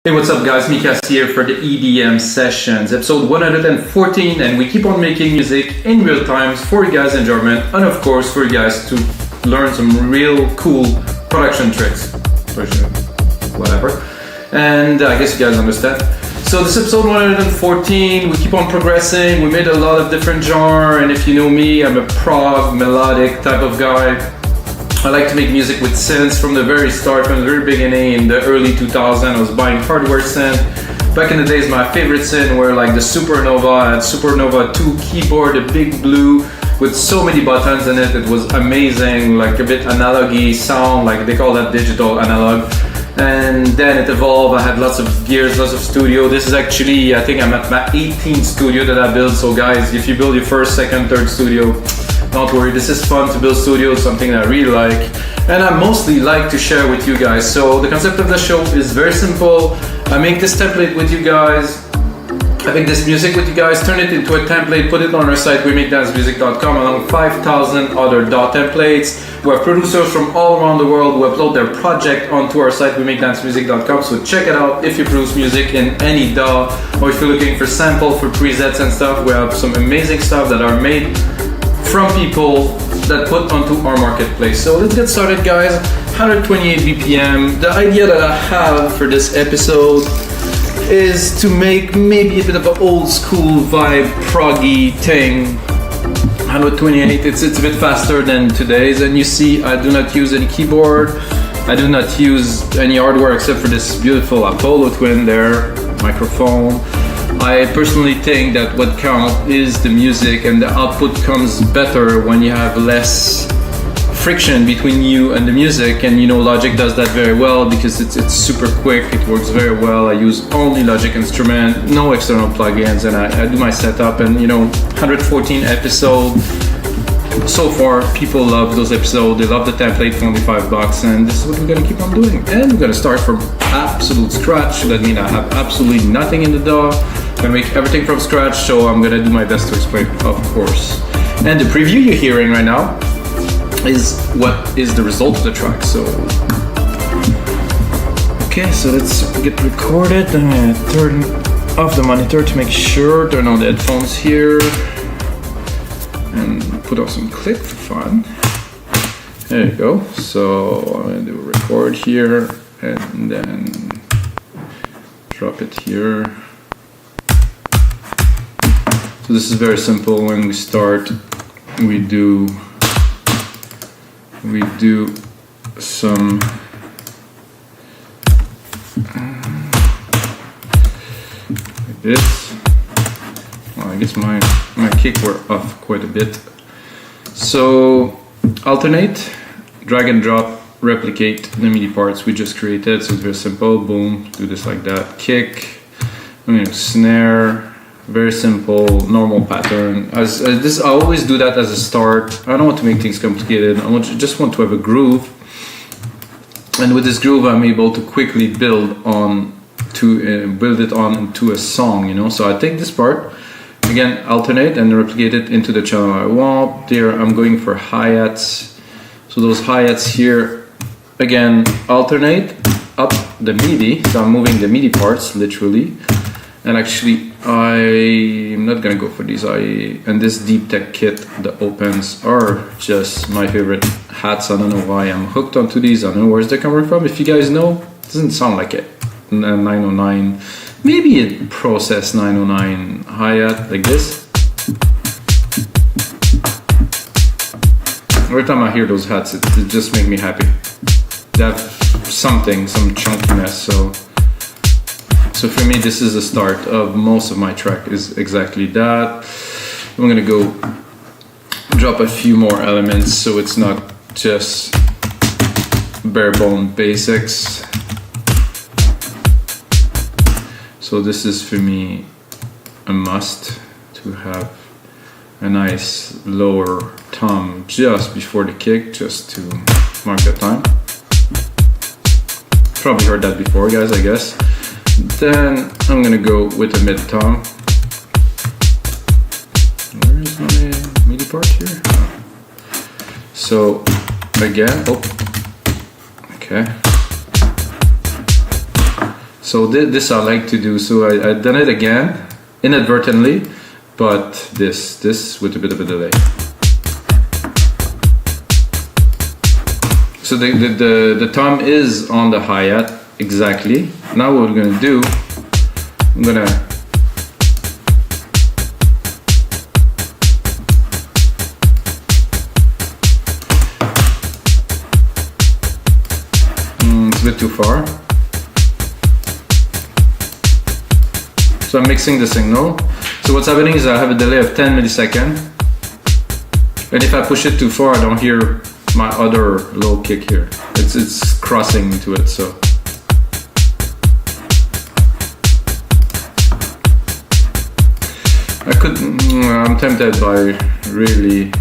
Hey, what's up guys, Mikas here for the EDM Sessions, episode 114, and we keep on making music in real time for you guys' enjoyment, and of course for you guys to learn some real cool production tricks, whatever, and I guess you guys understand. So this episode 114, we keep on progressing, we made a lot of different genres, and if you know me, I'm a prog, melodic type of guy. I like to make music with synths from the very start, from the very beginning. In the early 2000s, I was buying hardware synth. Back in the days, my favorite synth were like the Supernova and Supernova 2 keyboard, the big blue with so many buttons in it. It was amazing, like a bit analogy sound, like they call that digital analog. And then it evolved. I had lots of gears, lots of studio. This is actually, I think I'm at my 18th studio that I built. So guys, if you build your first, second, third studio, don't worry, this is fun to build studios, something that I really like, and I mostly like to share with you guys. So the concept of the show is very simple. I make this template with you guys, I make this music with you guys, turn it into a template, put it on our site, wemakedancemusic.com, along with 5,000 other DAW templates. We have producers from all around the world who upload their project onto our site, wemakedancemusic.com, so check it out if you produce music in any DAW, or if you're looking for samples, for presets and stuff. We have some amazing stuff that are made from people that put onto our marketplace. So let's get started guys. 128 BPM. The idea that I have for this episode is to make maybe a bit of an old school vibe, proggy thing. 128, it's a bit faster than today's, and you see I do not use any keyboard, I do not use any hardware except for this beautiful Apollo Twin there, microphone. I personally think that what counts is the music, and the output comes better when you have less friction between you and the music, and you know Logic does that very well because it's super quick, it works very well. I use only Logic instrument, no external plugins, and I do my setup, and you know, 114 episodes. So far, people love those episodes, they love the template for only $5, and this is what we're gonna keep on doing. And we're gonna start from absolute scratch. That means I have absolutely nothing in the DAW. I'm gonna make everything from scratch, so I'm gonna do my best to explain, of course. And the preview you're hearing right now is what is the result of the track. So, okay, so let's get recorded. I'm gonna turn off the monitor to make sure, turn on the headphones here, and put on some click for fun. There you go. So I'm gonna do record here, and then drop it here. So this is very simple. When we start, we do some like this. Well, I guess my kick were off quite a bit. So alternate, drag and drop, replicate the MIDI parts we just created. So it's very simple. Boom, do this like that. Kick, snare. Very simple, normal pattern. As this, I always do that as a start. I don't want to make things complicated. Just want to have a groove, and with this groove, I'm able to quickly build it on into a song. You know. So I take this part again, alternate, and replicate it into the channel I want. There, I'm going for hi-hats. So those hi-hats here, again, alternate up the MIDI. So I'm moving the MIDI parts literally. And actually, I'm not gonna go for these. And this Deep Tech kit, the opens are just my favorite hats. I don't know why I'm hooked onto these. I don't know where's they coming from. If you guys know, it doesn't sound like it. 909, maybe a Process 909 hi-hat like this. Every time I hear those hats, it just makes me happy. They have something, some chunkiness. So for me, this is the start of most of my track, is exactly that. I'm gonna go drop a few more elements so it's not just bare bone basics. So this is for me a must, to have a nice lower tom just before the kick, just to mark the time. Probably heard that before guys, I guess. Then I'm gonna go with a mid tom. Where is my MIDI part here? So again, okay. So this I like to do. So I done it again, inadvertently, but this with a bit of a delay. So the tom is on the hi-hat exactly. Now what we're gonna do, I'm gonna it's a bit too far. So I'm mixing the signal. So what's happening is I have a delay of 10 milliseconds. And if I push it too far, I don't hear my other low kick here. It's crossing into it, so. I'm tempted by really,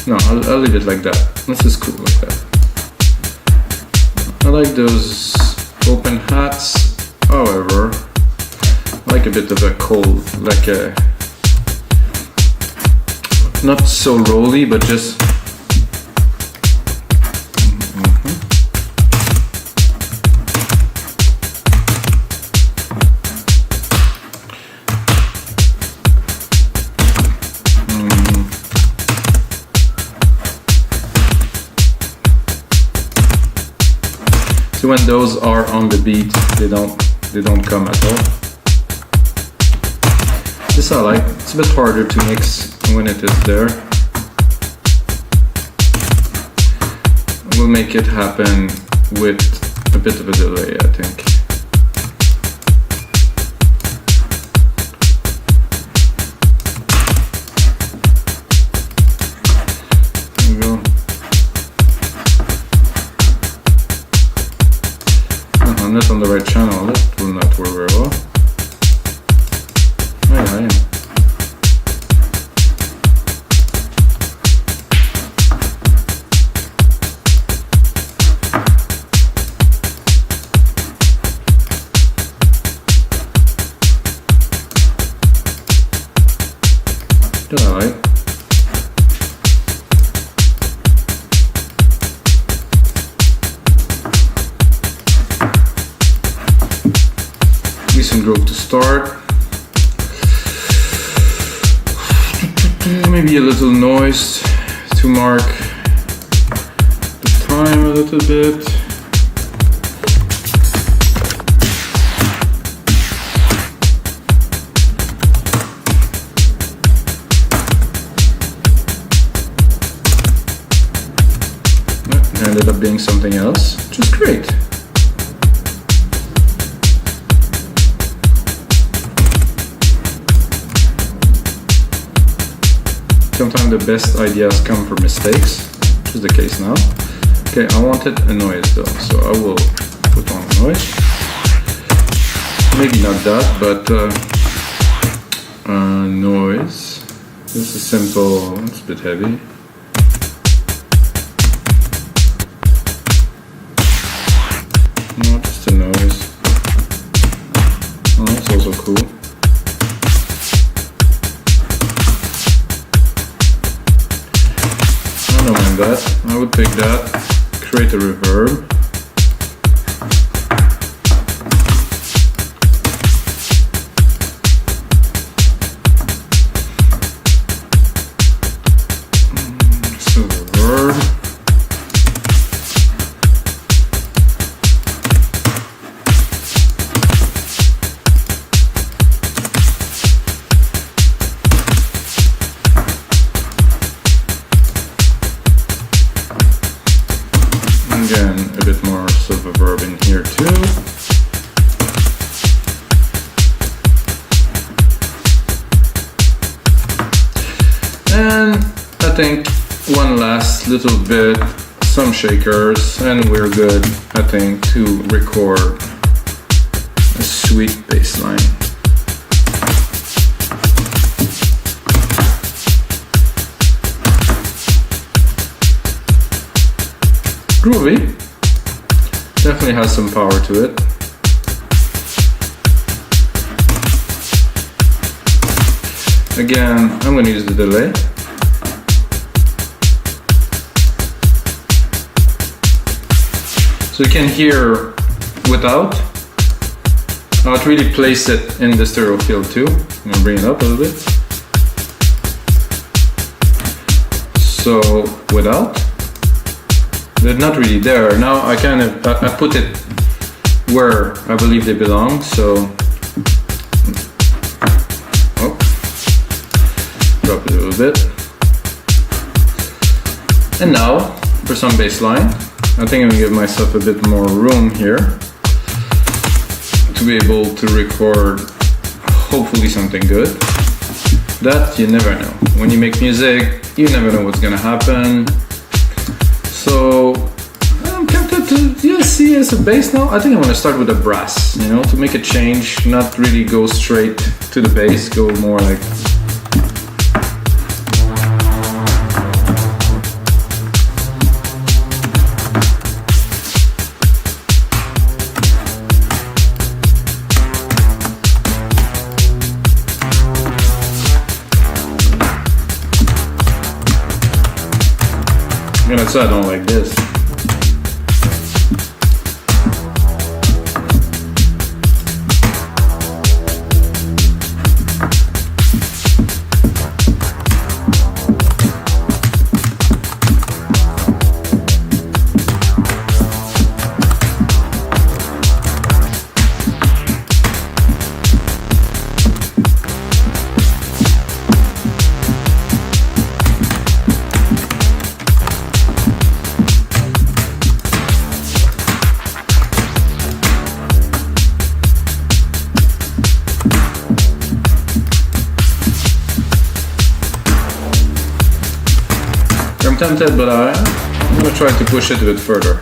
no, I'll leave it like that. This is cool like that. I like those open hats, however, I like a bit of a cold, like a, not so rolly, but just, so when those are on the beat, they don't come at all. This I like. It's a bit harder to mix when it is there. We'll make it happen with a bit of a delay, I think. There we go. I'm not on the right channel. That will not work very well. I am. That I like. Decent groove to start. Maybe a little noise to mark the time a little bit. It ended up being something else, which is great. Sometimes the best ideas come from mistakes, which is the case now. Okay, I wanted a noise though, so I will put on a noise. Maybe not that, but noise. This is simple, it's a bit heavy. No, just a noise. Oh, that's also cool. I don't mind that. I would take that, create a reverb. So reverb. Again, a bit more sort of reverb in here too. And I think one last little bit, some shakers, and we're good, I think, to record a sweet bass line. Groovy, definitely has some power to it. Again, I'm going to use the delay. So you can hear without, Now it really place it in the stereo field too. I'm gonna bring it up a little bit. So without, they're not really there. Now I kind of, I put it where I believe they belong, so, oh, drop it a little bit. And now, for some bass line, I think I'm gonna give myself a bit more room here to be able to record hopefully something good. That you never know. When you make music, you never know what's gonna happen. So I'm tempted to see as a bass now. I think I'm gonna start with a brass, you know, to make a change, not really go straight to the bass, go more like. I'm gonna say I don't like this. I'm tempted, but I'm gonna try to push it a bit further.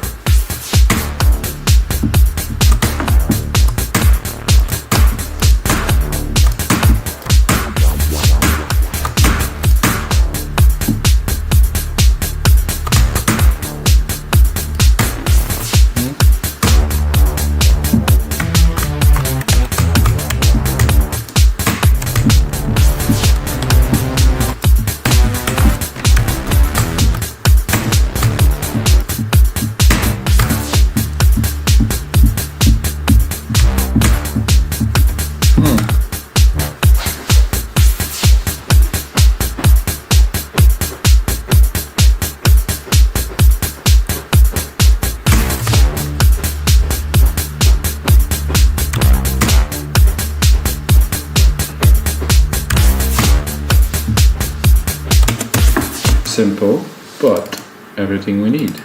Simple, but everything we need,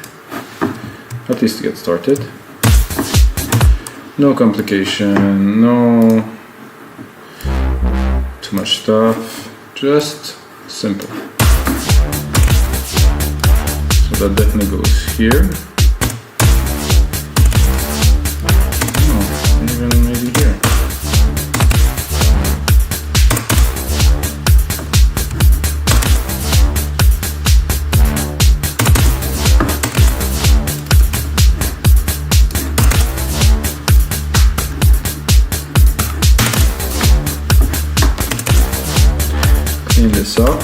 at least to get started. No complication, no too much stuff, just simple. So that definitely goes here. Oh, even maybe here. Clean this up.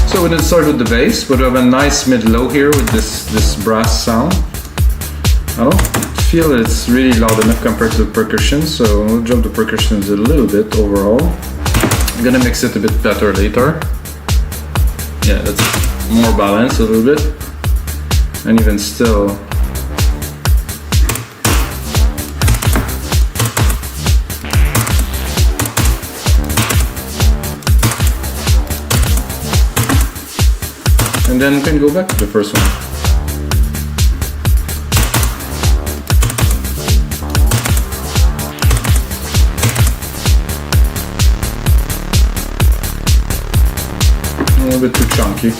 So we didn't start with the bass, but we have a nice mid-low here with this brass sound. I don't feel it's really loud enough compared to the percussion, so we'll drop the percussions a little bit overall. I'm gonna mix it a bit better later. Yeah, that's more balanced a little bit. And even still, and then we can go back to the first one. A little bit too chunky.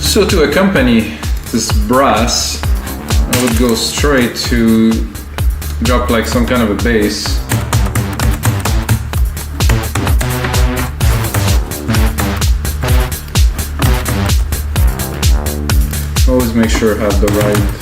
So to accompany this brass, I would go straight to drop like some kind of a bass. Always make sure I have the right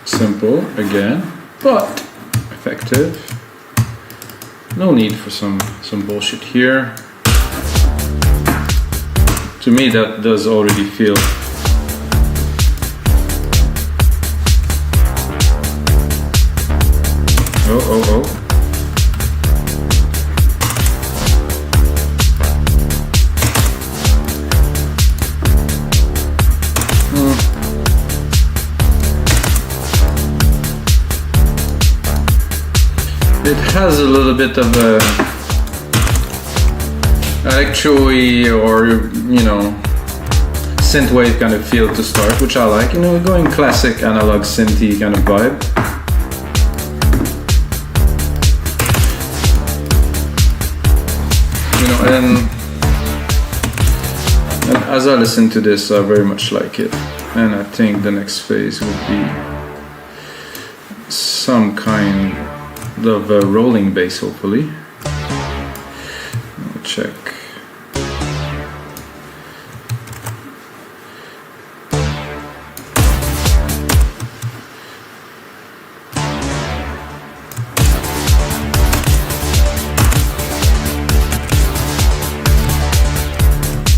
simple again, but effective. No need for some bullshit here. To me that does already feel oh. It has a little bit of a electro-y or, you know, synthwave kind of feel to start, which I like. You know, going classic analog synthy kind of vibe. You know, and as I listen to this, I very much like it. And I think the next phase would be some kind of a rolling bass, hopefully. I'll check.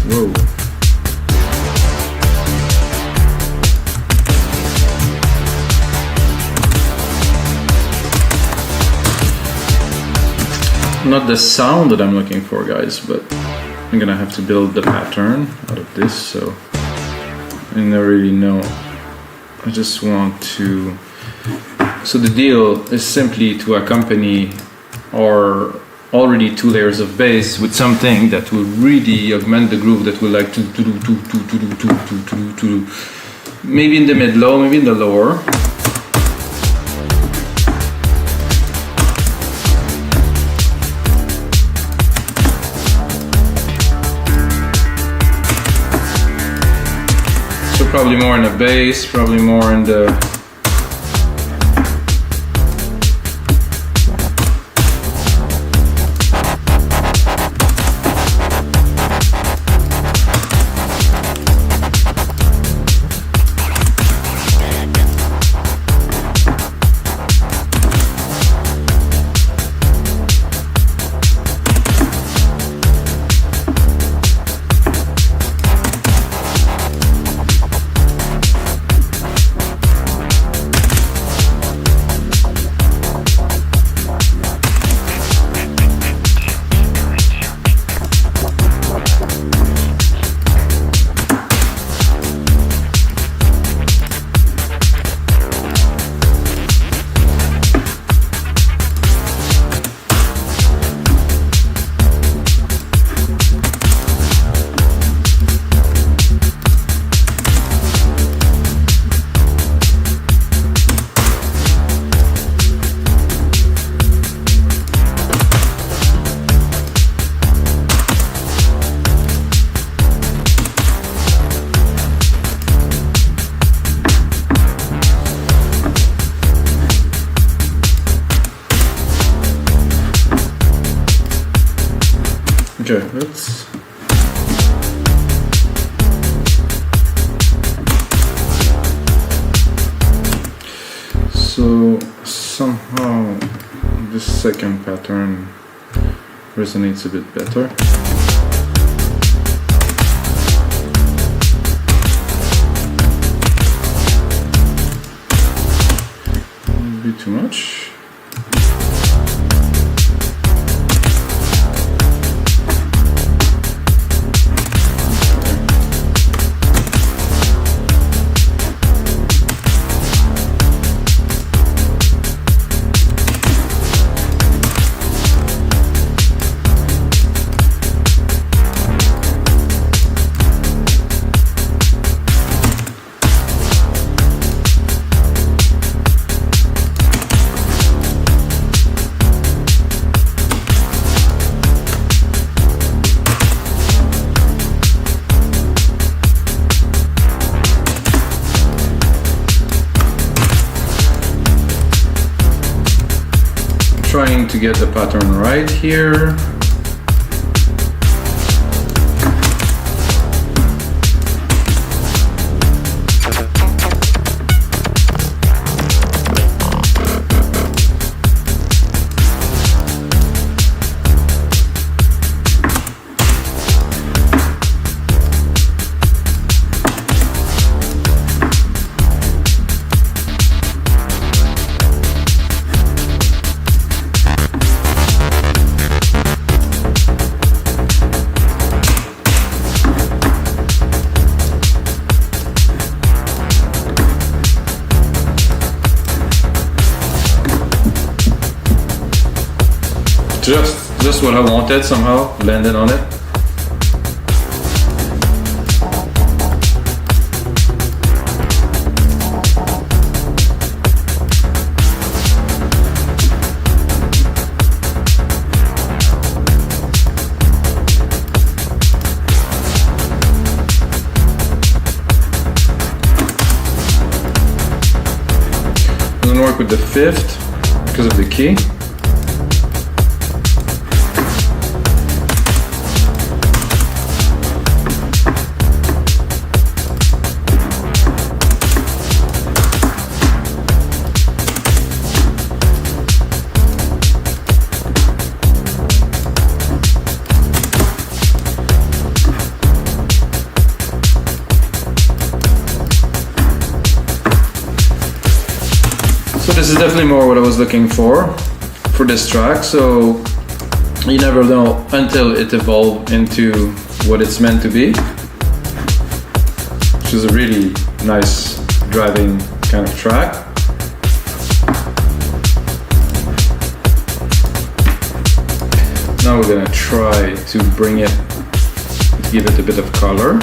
Whoa. Not the sound that I'm looking for, guys, but I'm gonna have to build the pattern out of this, so I don't really know. I just want to... So the deal is simply to accompany our already 2 layers of bass with something that will really augment the groove, that will like to maybe in the mid-low, maybe in the lower. Probably more in the bass, probably more in the... Okay, let's... So somehow this second pattern resonates a bit better. Maybe too much. to get the pattern right here. Just what I wanted, somehow landed on it. Doesn't work with the fifth because of the key. So this is definitely more what I was looking for this track. So you never know until it evolves into what it's meant to be, which is a really nice driving kind of track. Now we're gonna try to bring it, to give it a bit of color.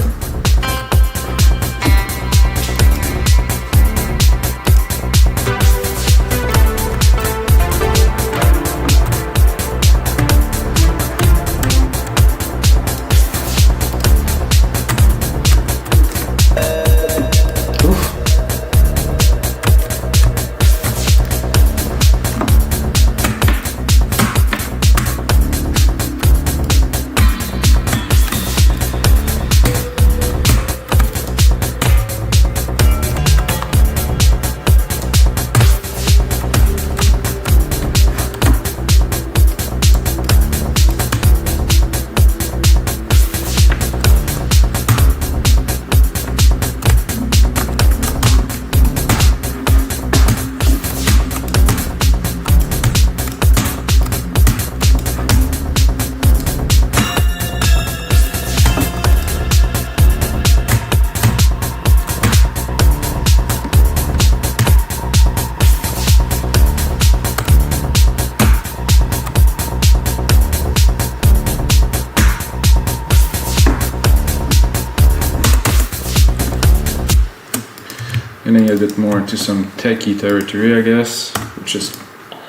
Getting a bit more into some techie territory, I guess, which is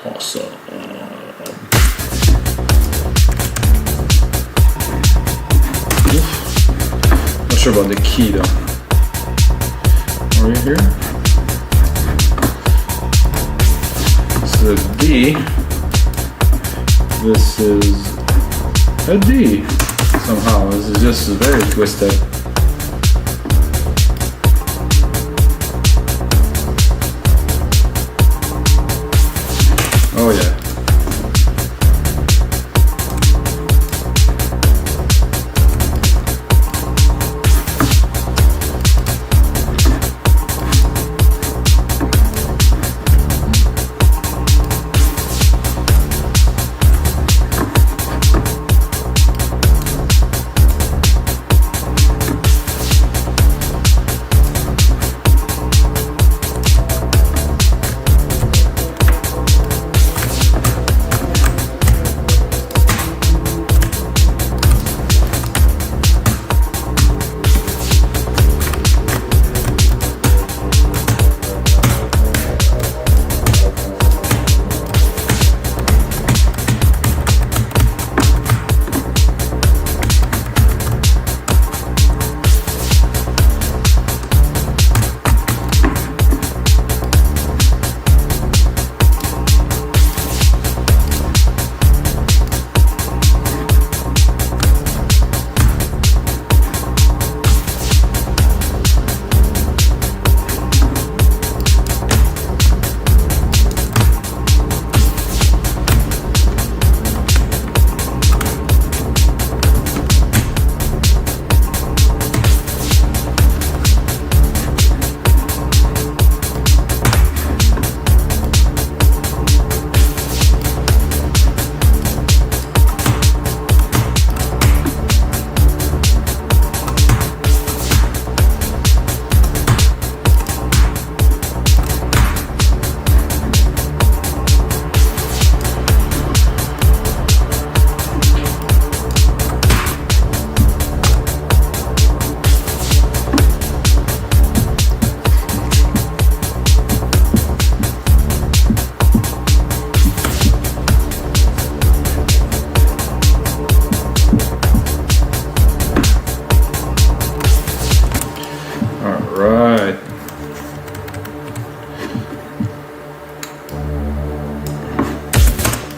awesome. Not sure about the key though. Are we here? This is a D. This is a D. Somehow, this is just very twisted. Oh yeah.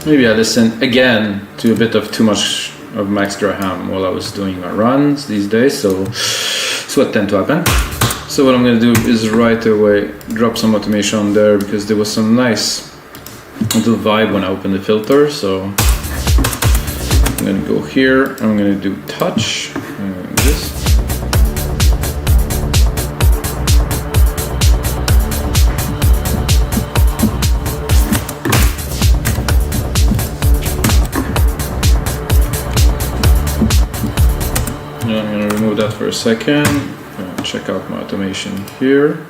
Maybe I listened again to a bit of too much of Max Graham while I was doing my runs these days, so it's what tends to happen. So what I'm going to do is right away drop some automation on there, because there was some nice little vibe when I opened the filter. So I'm going to go here, I'm going to do touch, and this. Remove that for a second. Check out my automation here.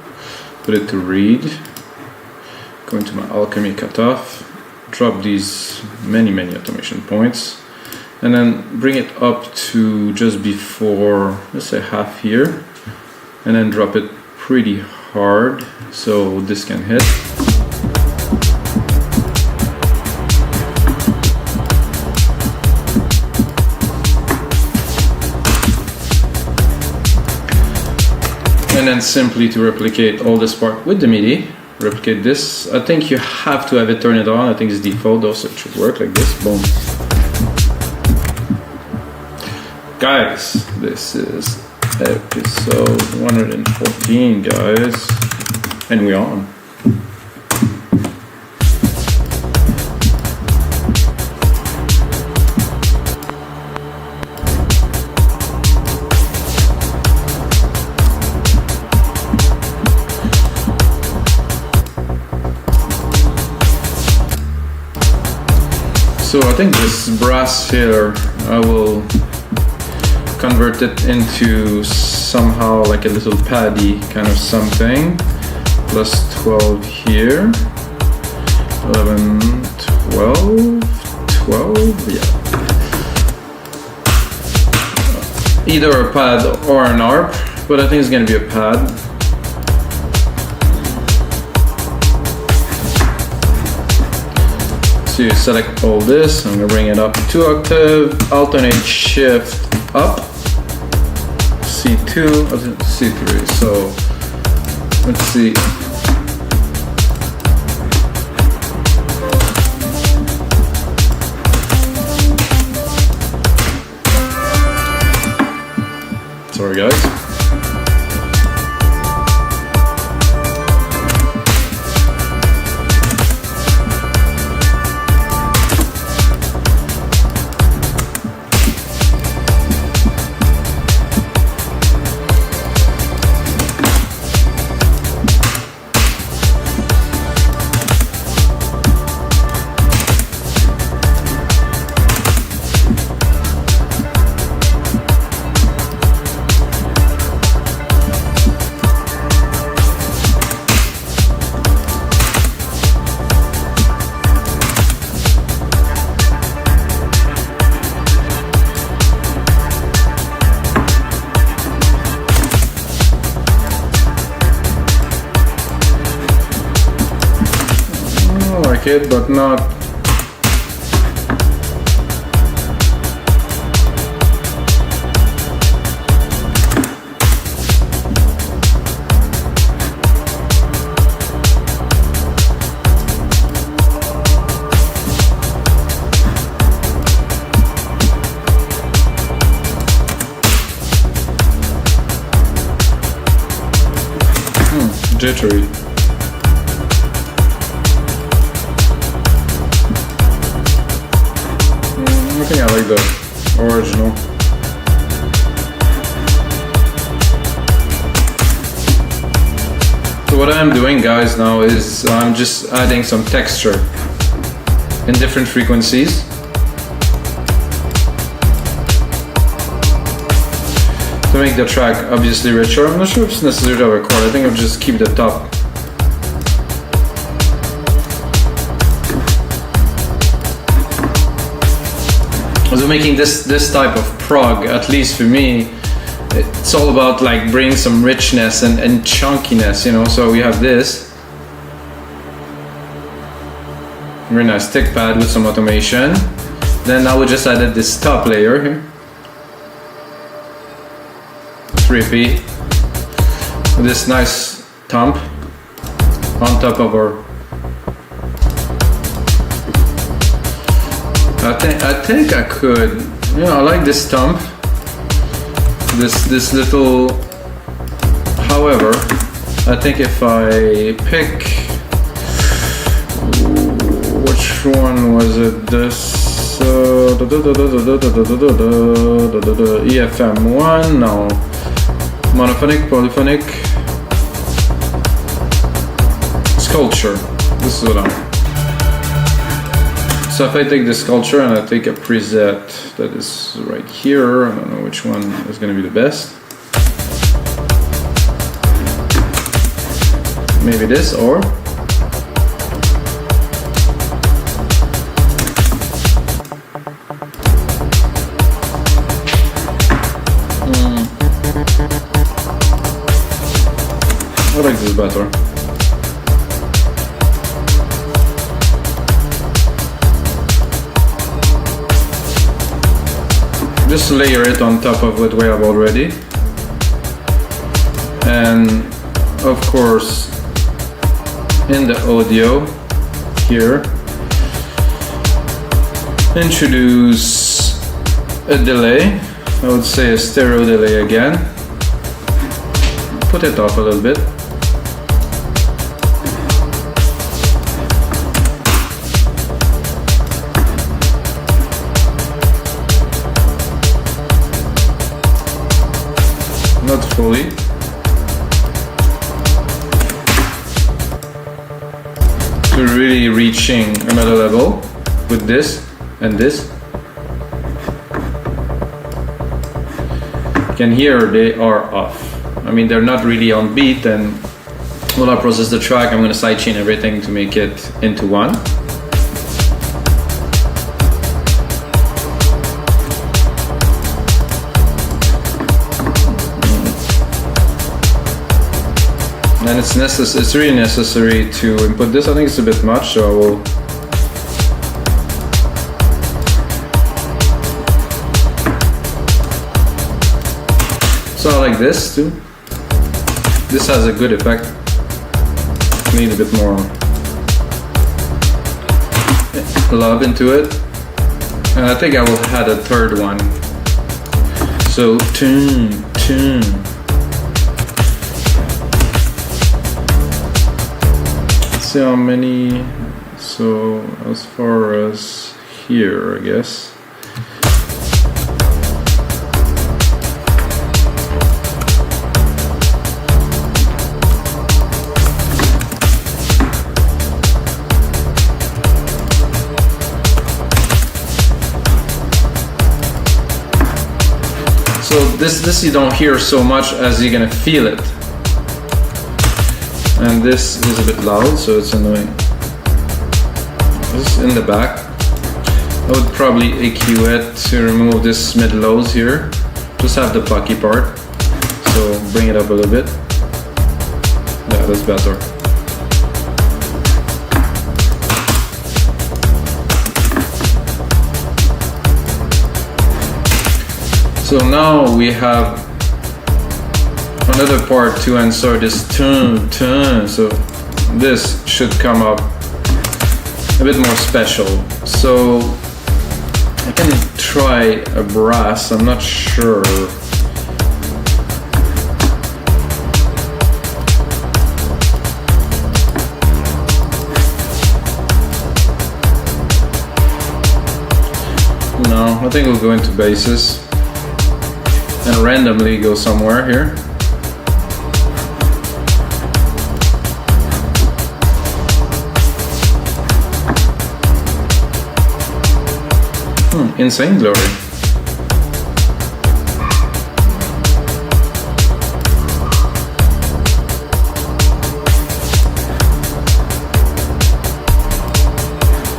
Put it to read. Go into my Alchemy cutoff. Drop these many automation points, and then bring it up to just before, let's say half here, and then drop it pretty hard so this can hit. And then simply to replicate all this part with the MIDI, replicate this. I think you have to have it turn it on. I think it's default though, so it should work like this. Boom. Guys, this is episode 114, guys. And we're on. So I think this brass here, I will convert it into somehow like a little paddy kind of something. Plus 12 here, 11, 12, 12, yeah. Either a pad or an ARP, but I think it's gonna be a pad. So you select all this, I'm gonna bring it up 2 octave, alternate shift up, C2, C3, so let's see. Sorry guys. It, but not jittery. I think I like the original. So what I'm doing, guys, now is I'm just adding some texture in different frequencies. To make the track obviously richer. I'm not sure if it's necessary to have a chord. I think I'll just keep the top. So making this type of prog, at least for me, it's all about like bringing some richness and chunkiness, you know. So we have this very nice tick pad with some automation. Then now we just added this top layer here, 3P, with this nice thump on top of our I think I could. You know, I like this stump. This little. However, I think if I pick, which one was it? This EFM one? No. Monophonic, polyphonic, sculpture. This is what I'm. So if I take this sculpture and I take a preset that is right here, I don't know which one is going to be the best. Maybe this, or I like this better. Just layer it on top of what we have already, and of course in the audio here introduce a delay. I would say a stereo delay again. Put it up a little bit. Not fully. So really reaching another level with this and this. You can hear they are off. I mean, they're not really on beat, and when I process the track, I'm going to sidechain everything to make it into one. And it's really necessary to input this. I think it's a bit much, so I will. So I like this too. This has a good effect. Need a bit more love into it. And I think I will add a third one. So tune. See how many. So as far as here, I guess. So this you don't hear so much as you're gonna feel it. And this is a bit loud, so it's annoying. This is in the back. I would probably EQ it to remove this mid lows here. Just have the plucky part. So bring it up a little bit. Yeah, that's better. So now we have another part to insert this tune. So this should come up a bit more special. So I can try a brass, I'm not sure. No, I think we'll go into basses and randomly go somewhere here. Insane Glory.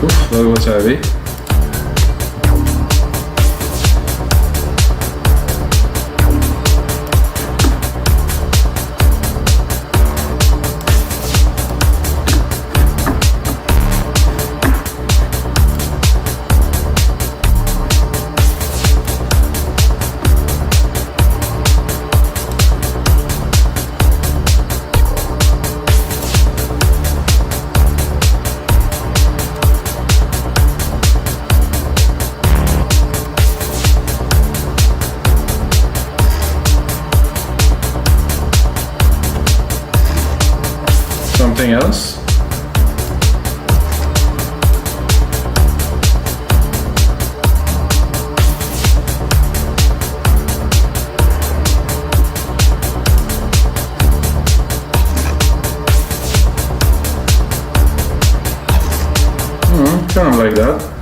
Oof, that was heavy. something else. Kind of like that.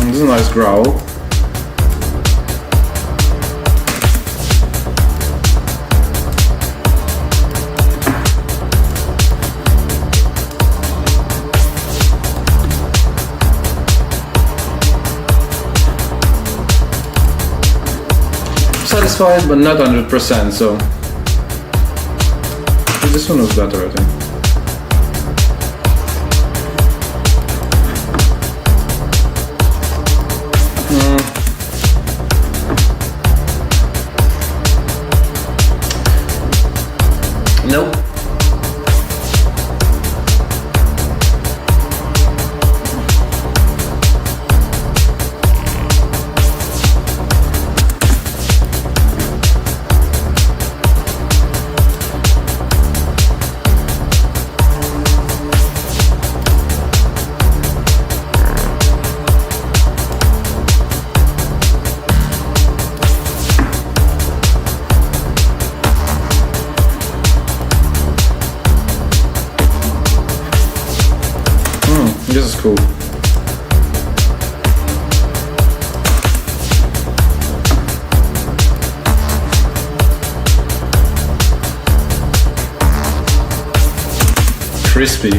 This is a nice growl. Satisfied, but not 100%, so this one was better, I think. Nope. This is cool. Crispy.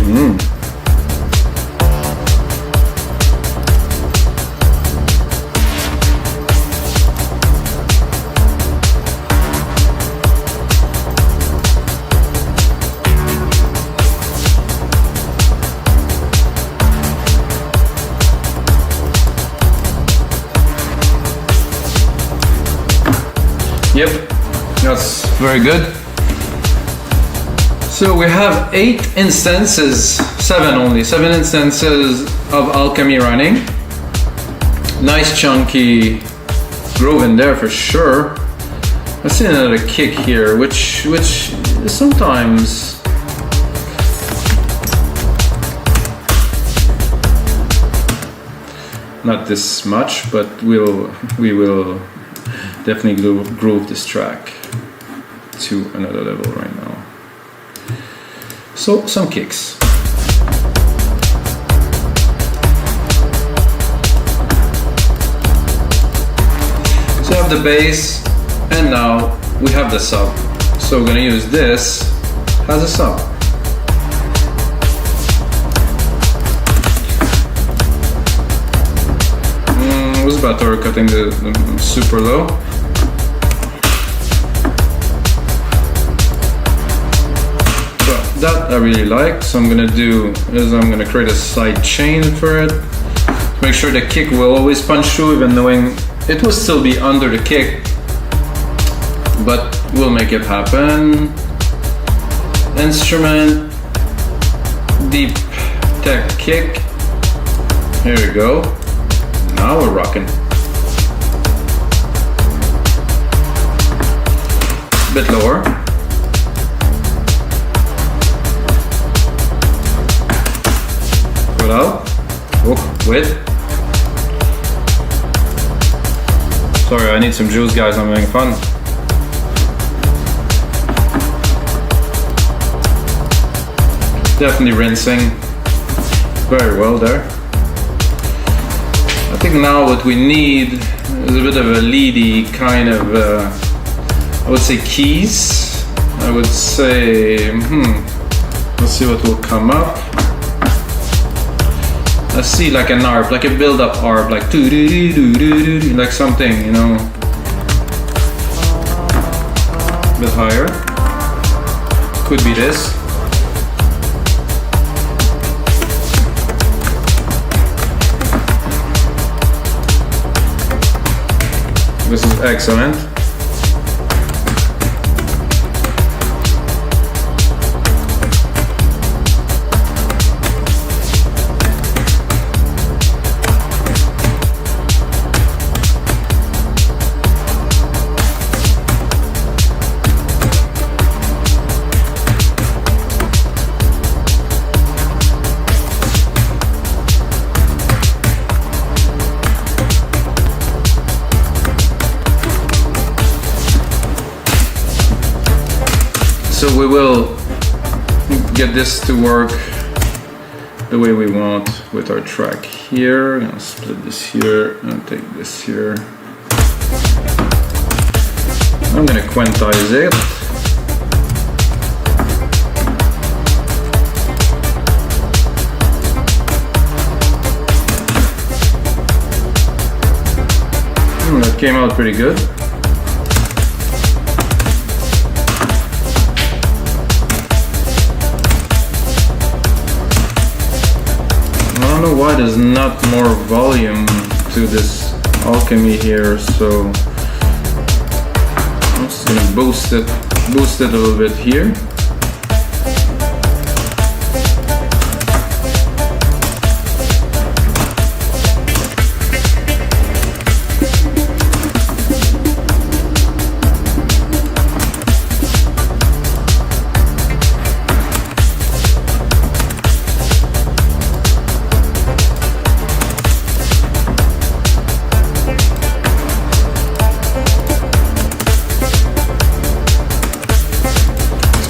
Yep, that's very good. So we have 8 instances, 7 instances of Alchemy running. Nice chunky groove in there for sure. Let's see another kick here, which sometimes not this much, but we will definitely groove this track to another level right now. So some kicks. So I have the bass, and now we have the sub. So we're gonna use this as a sub. It was better cutting the super low. That I really like, so I'm gonna do is I'm gonna create a side chain for it. Make sure the kick will always punch through, even knowing it will still be under the kick, but we'll make it happen. Instrument, deep tech kick. Here we go. Now we're rocking. Bit lower. Out. Oh, wait. Sorry, I need some juice, guys. I'm having fun. Definitely rinsing very well there. I think now what we need is a bit of a leady kind of, I would say keys. I would say, let's see what will come up. I see like an arp, like a build-up arp, like like something, you know, a bit higher. Could be this. This is excellent. we will get this to work the way we want with our track here. I'm gonna split this here and take this here. I'm gonna quantize it. That came out pretty good. I don't know why there's not more volume to this Alchemy here, so I'm just gonna boost it a little bit here.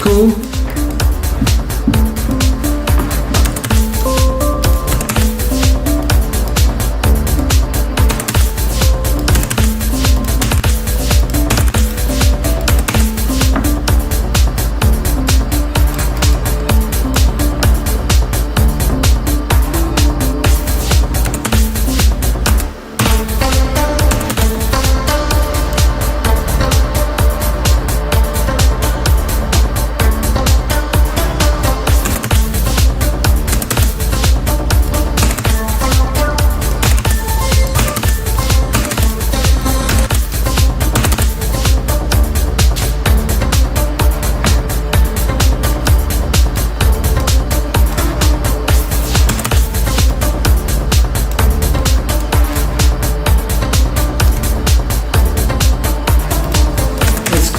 Cool.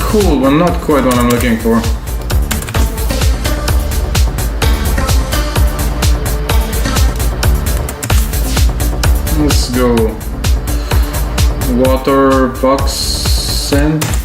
Cool, but not quite what I'm looking for. Let's go water box synth.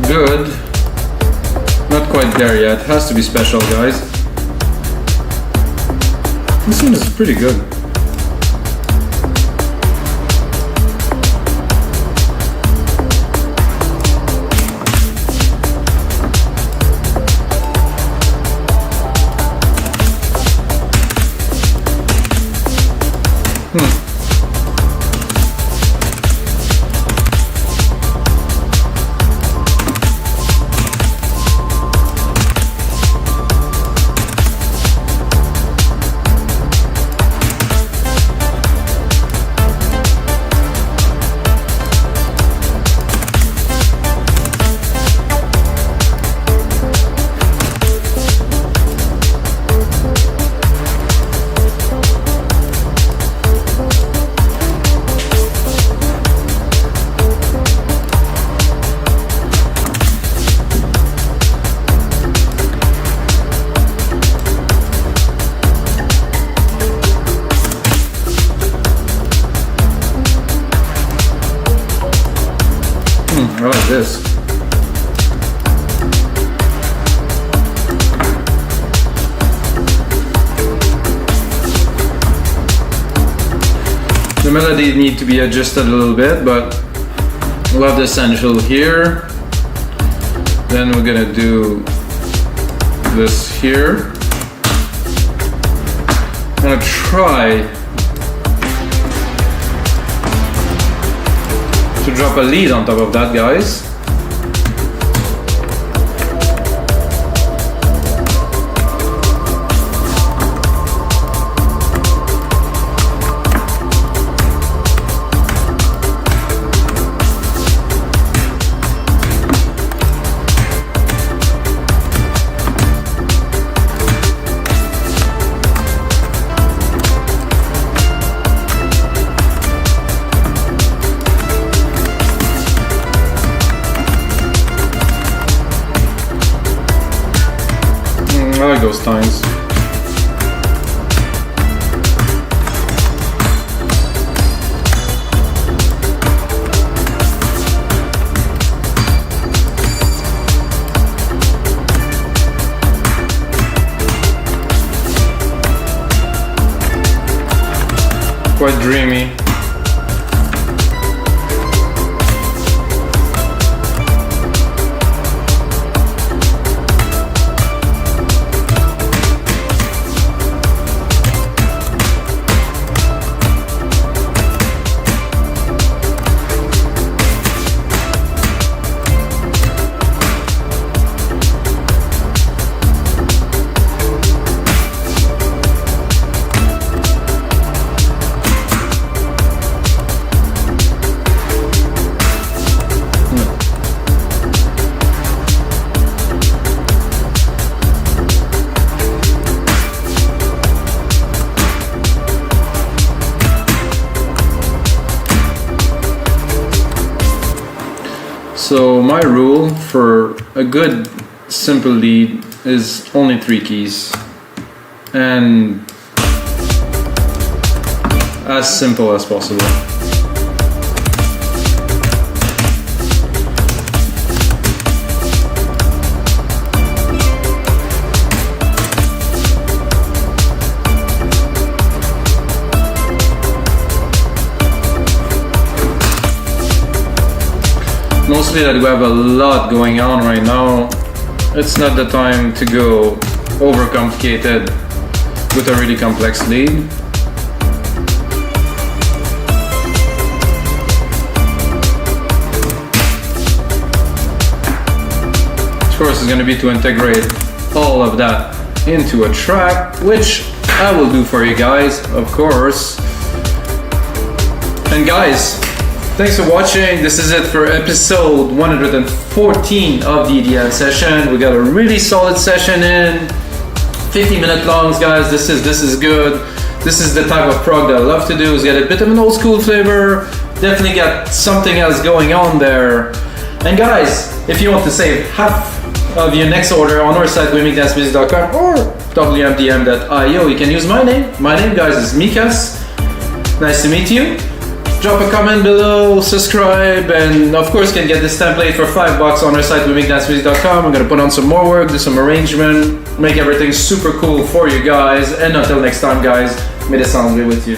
Good. Not quite there yet. Has to be special, guys. This one is pretty good. I like this. The melody needs to be adjusted a little bit, but we'll have the essential here. Then we're gonna do this here. I'm gonna try to drop a lead on top of that, guys. like those times. Quite dreamy. So my rule for a good simple lead is only 3 keys, and as simple as possible. Mostly that we have a lot going on right now, it's not the time to go overcomplicated with a really complex lead. Of course, it's going to be to integrate all of that into a track, which I will do for you guys, of course. And guys, thanks for watching. This is it for episode 114 of the EDM session. We got a really solid session in, 50-minute longs, guys. This is good. This is the type of prog that I love to do. It's got a bit of an old school flavor. Definitely got something else going on there. And guys, if you want to save half of your next order on our site, wimikdancemusic.com or wmdm.io, you can use my name. My name, guys, is Mikas. Nice to meet you. Drop a comment below, subscribe, and of course you can get this template for $5 on our site, wimikdancemusic.com. I'm gonna put on some more work, do some arrangement, make everything super cool for you guys. And until next time, guys, may the sound be with you.